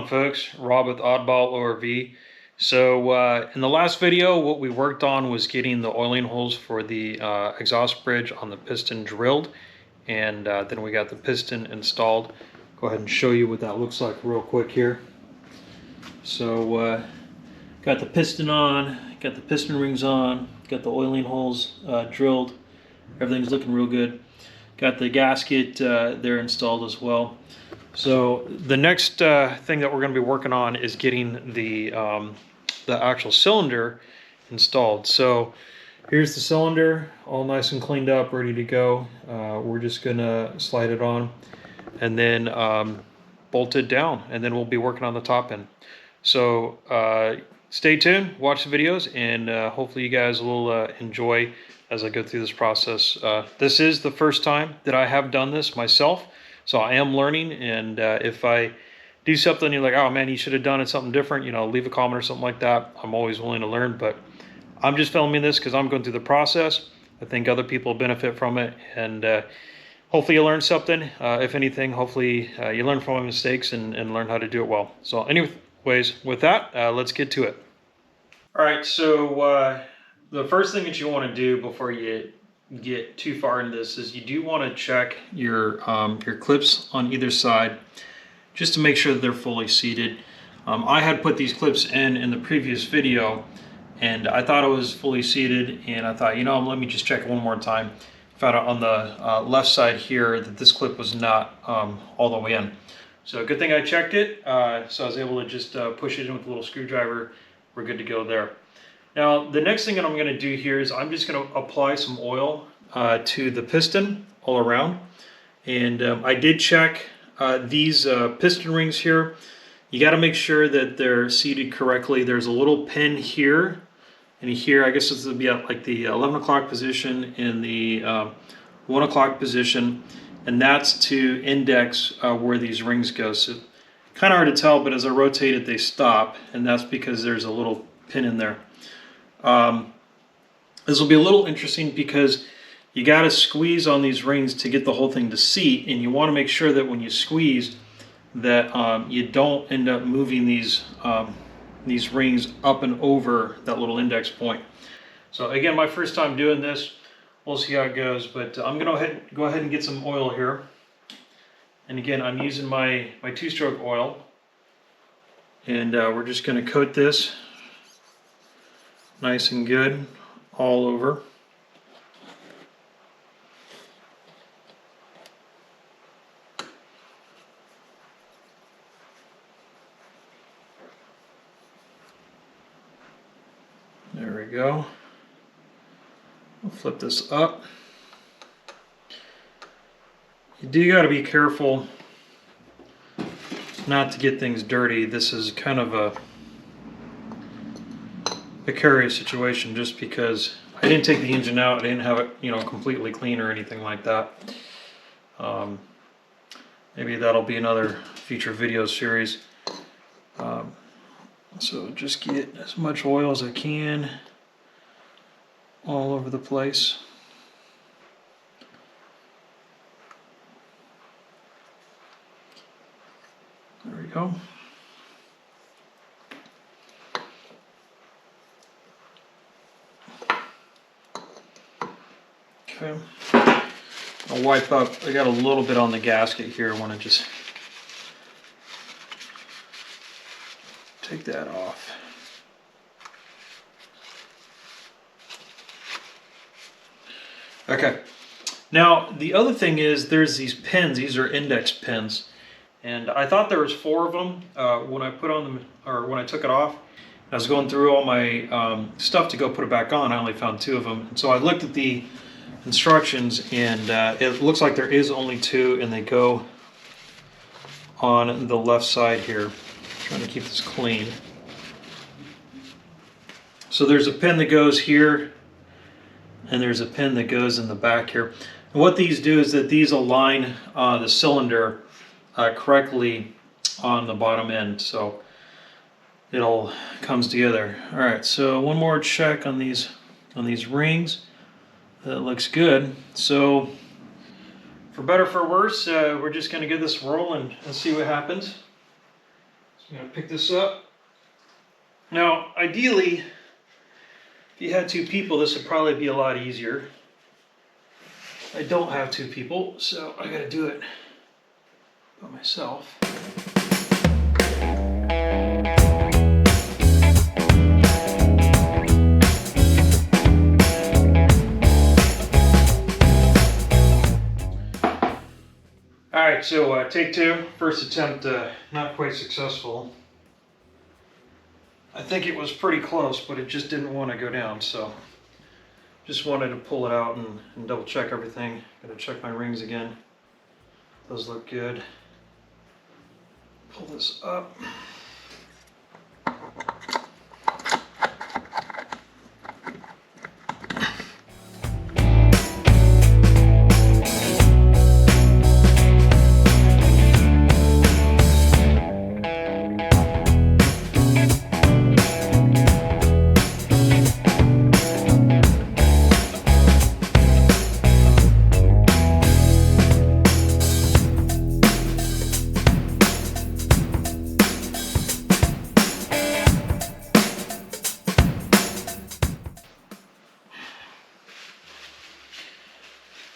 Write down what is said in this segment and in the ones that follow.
folks? Rob with Oddball ORV. So in the last video, what we worked on was getting the oiling holes for the exhaust bridge on the piston drilled, and then we got the piston installed. Go ahead and show you what that looks like real quick here. So got the piston on, got the piston rings on, got the oiling holes drilled. Everything's looking real good. Got the gasket there installed as well. So the next thing that we're going to be working on is getting the actual cylinder installed. So here's the cylinder, all nice and cleaned up, ready to go. We're just going to slide it on and then bolt it down, and then we'll be working on the top end. So stay tuned, watch the videos, and hopefully you guys will enjoy as I go through this process. This is the first time that I have done this myself, so I am learning, and if I do something you're like, oh man, you should have done it something different, you know, leave a comment or something like that. I'm always willing to learn, but I'm just filming this because I'm going through the process. I think other people benefit from it, and hopefully you learn something. If anything, hopefully you learn from my mistakes and learn how to do it well. So anyways, with that, let's get to it. All right, so the first thing that you want to do before you get too far into this is you do want to check your clips on either side just to make sure that they're fully seated. I had put these clips in the previous video, and I thought it was fully seated, and I thought, you know, let me just check it one more time. Found out on the left side here that this clip was not all the way in. So good thing I checked it, so I was able to just push it in with a little screwdriver. We're good to go there. Now, the next thing that I'm going to do here is I'm just going to apply some oil to the piston all around. And I did check these piston rings here. You got to make sure that they're seated correctly. There's a little pin here and here. I guess this will be at like the 11 o'clock position and the 1 o'clock position. And that's to index where these rings go. So kind of hard to tell, but as I rotate it, they stop. And that's because there's a little pin in there. This will be a little interesting because you got to squeeze on these rings to get the whole thing to seat, and you want to make sure that when you squeeze that you don't end up moving these rings up and over that little index point. So again, my first time doing this, we'll see how it goes, but I'm going to go ahead and get some oil here. And again, I'm using my two-stroke oil, and we're just going to coat this nice and good all over. There we go. I'll flip this up. You do got to be careful not to get things dirty. This is kind of a precarious situation just because I didn't take the engine out. I didn't have it, you know, completely clean or anything like that. Maybe that'll be another future video series. So just get as much oil as I can all over the place. There we go. Okay. I'll wipe up. I got a little bit on the gasket here. I want to just take that off. Okay. Now the other thing is there's these pins. These are index pins, and I thought there was 4 of them when I put on them, or when I took it off. I was going through all my stuff to go put it back on. I only found 2 of them, and so I looked at the instructions, and it looks like there is only 2, and they go on the left side here. Trying to keep this clean. So there's a pin that goes here, and there's a pin that goes in the back here. And what these do is that these align the cylinder correctly on the bottom end, so it all comes together. All right, so one more check on these rings. That looks good. So for better or for worse, we're just going to give this a roll and see what happens. I'm going to pick this up. Now, ideally, if you had two people, this would probably be a lot easier. I don't have two people, so I got to do it by myself. Alright, so take two. First attempt, not quite successful. I think it was pretty close, but it just didn't want to go down, so just wanted to pull it out and double check everything. Gotta check my rings again. Those look good. Pull this up.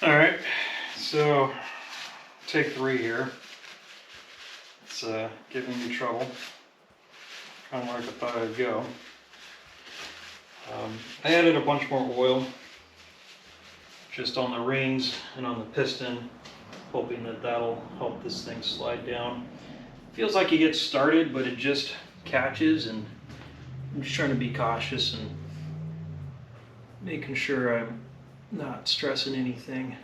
Alright, so take three here. It's giving me trouble. Kind of like I thought I'd go. I added a bunch more oil just on the rings and on the piston, hoping that that'll help this thing slide down. Feels like it gets started, but it just catches, and I'm just trying to be cautious and making sure I'm not stressing anything.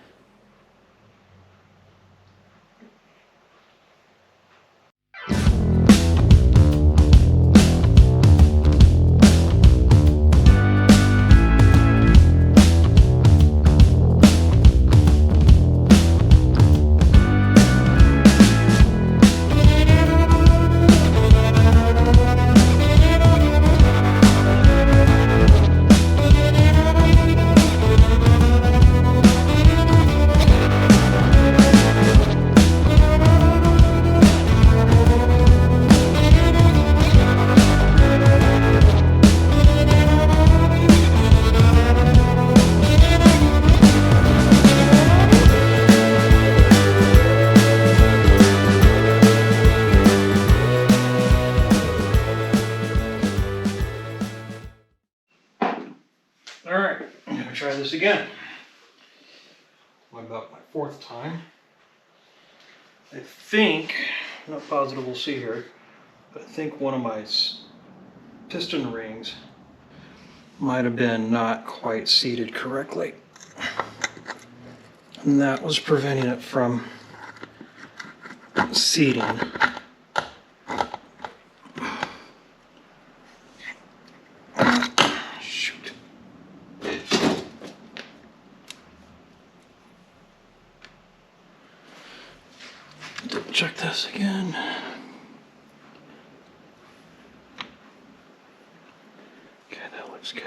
Alright, I'm going to try this again. About my fourth time. I think, I'm not positive we'll see here, but I think one of my piston rings might have been not quite seated correctly. And that was preventing it from seating. Check this again. Okay, that looks good.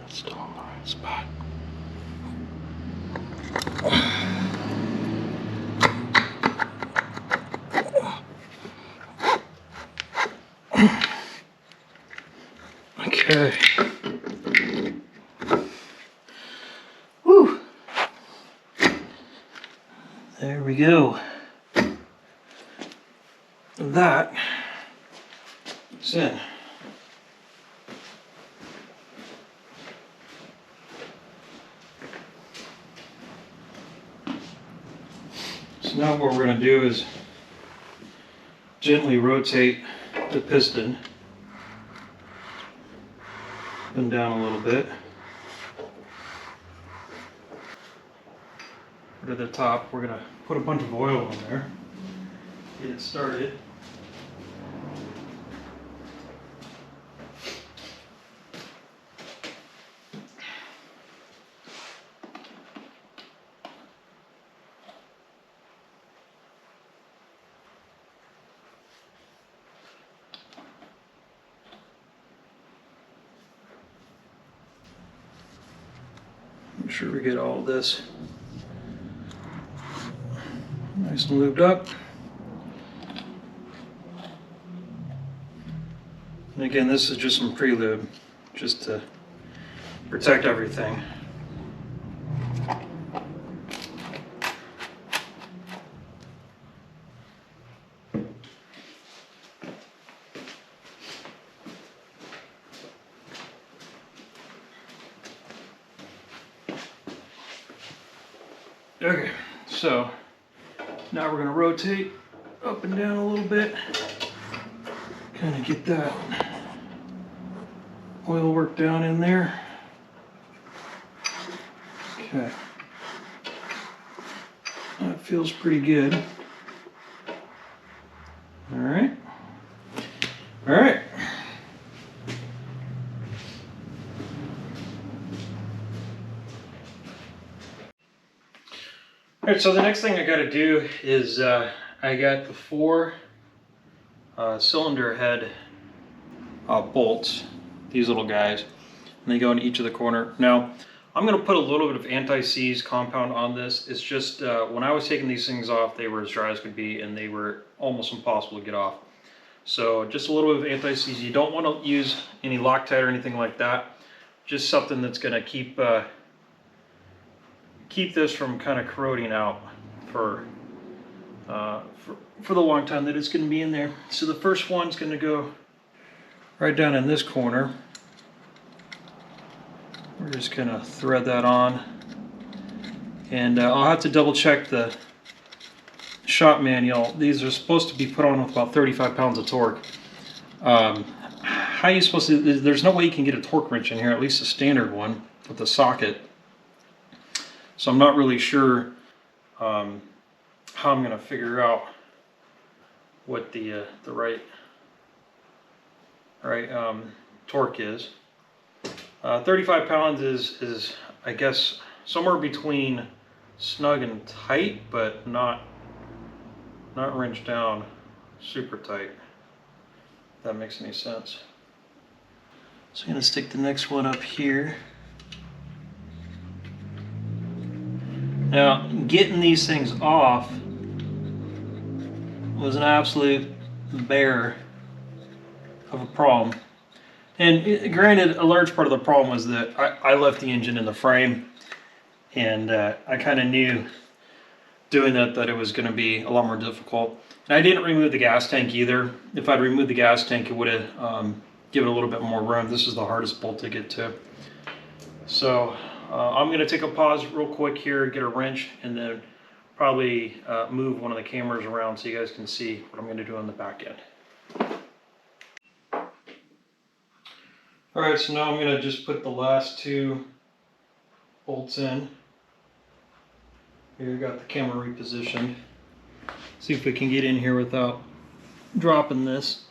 Still in the right spot. Okay. Whew. There we go. That is in. So now what we're going to do is gently rotate the piston up and down a little bit. Put it at the top. We're going to put a bunch of oil in there, get it started. Make sure we get all of this nice and lubed up. And again, this is just some pre-lube, just to protect everything. Okay, so now we're going to rotate up and down a little bit, kind of get that oil work down in there. Okay, that feels pretty good. All right, all right. All right, so the next thing I got to do is I got the 4 cylinder head bolts, these little guys, and they go in each of the corner. Now, I'm going to put a little bit of anti-seize compound on this. It's just when I was taking these things off, they were as dry as could be, and they were almost impossible to get off. So just a little bit of anti-seize. You don't want to use any Loctite or anything like that. Just something that's going to keep this from kind of corroding out for the long time that it's going to be in there. So the first one's going to go right down in this corner. We're just going to thread that on, and I'll have to double check the shop manual. These are supposed to be put on with about 35 pounds of torque. How are you supposed to? There's no way you can get a torque wrench in here, at least a standard one with a socket. So I'm not really sure how I'm going to figure out what the right torque is. 35 pounds is I guess somewhere between snug and tight, but not wrenched down super tight, if that makes any sense. So I'm going to stick the next one up here. Now, getting these things off was an absolute bear of a problem. And granted, a large part of the problem was that I left the engine in the frame, and I kind of knew doing that it was going to be a lot more difficult. And I didn't remove the gas tank either. If I'd removed the gas tank, it would have given a little bit more room. This is the hardest bolt to get to. So I'm going to take a pause real quick here, get a wrench, and then probably move one of the cameras around so you guys can see what I'm going to do on the back end. Alright, so now I'm going to just put the last 2 bolts in. Here, got the camera repositioned. See if we can get in here without dropping this.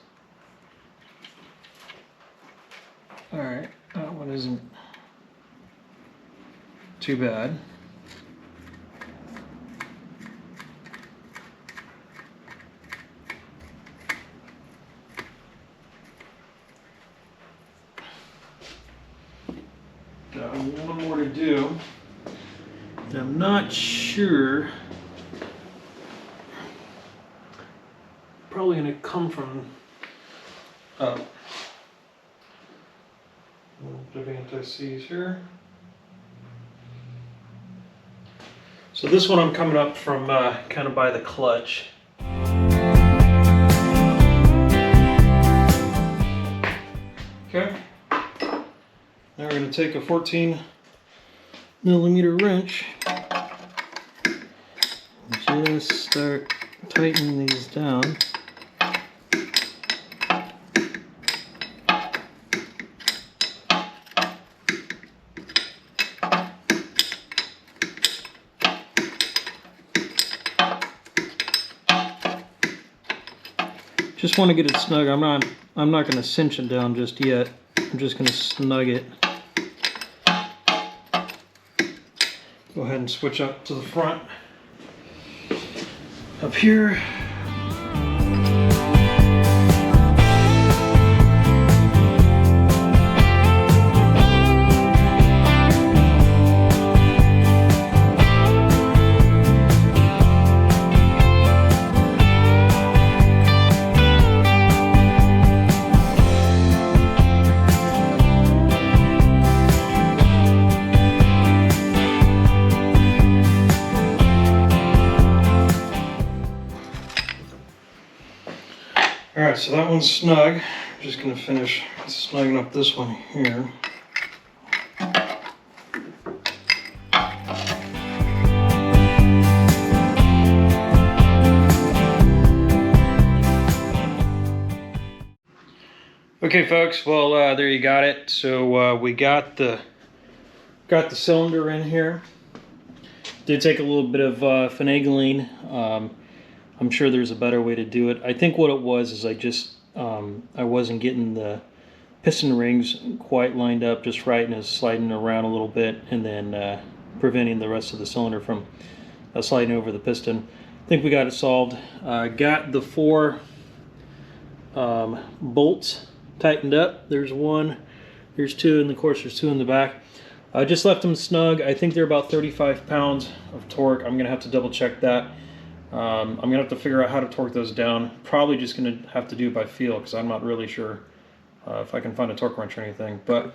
Alright, that one isn't too bad. Got one more to do. And I'm not sure. Probably going to come from a little bit of anti-seize here. So this one I'm coming up from kind of by the clutch. Okay. Now we're going to take a 14mm wrench and just start tightening these down. Just want to get it snug. I'm not going to cinch it down just yet. I'm just going to snug it. Go ahead and switch up to the front. Up here. Alright, so that one's snug. I'm just going to finish snugging up this one here. Okay folks, well there you got it. So we got the cylinder in here. Did take a little bit of finagling. I'm sure there's a better way to do it. I think what it was is I wasn't getting the piston rings quite lined up just right, and it's sliding around a little bit, and then preventing the rest of the cylinder from sliding over the piston. I think we got it solved. Got the 4 bolts tightened up. There's 1, there's 2, and of course there's 2 in the back. I just left them snug. I think they're about 35 pounds of torque. I'm gonna have to double check that. I'm gonna have to figure out how to torque those down. Probably just gonna have to do it by feel, because I'm not really sure if I can find a torque wrench or anything. But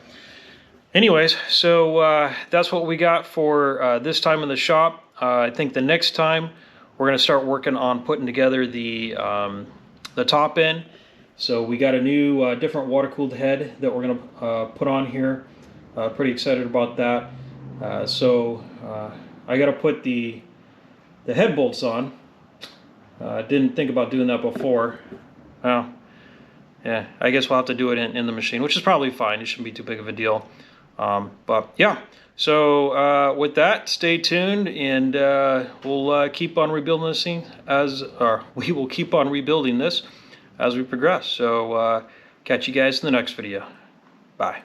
anyways, so that's what we got for this time in the shop. I think the next time we're gonna start working on putting together the top end. So we got a new different water-cooled head that we're gonna put on here. Pretty excited about that. I gotta put the head bolts on. Didn't think about doing that before. Well, yeah, I guess we'll have to do it in the machine, which is probably fine. It shouldn't be too big of a deal. But yeah, so with that, stay tuned, and we'll keep on rebuilding this thing we will keep on rebuilding this as we progress. So catch you guys in the next video. Bye.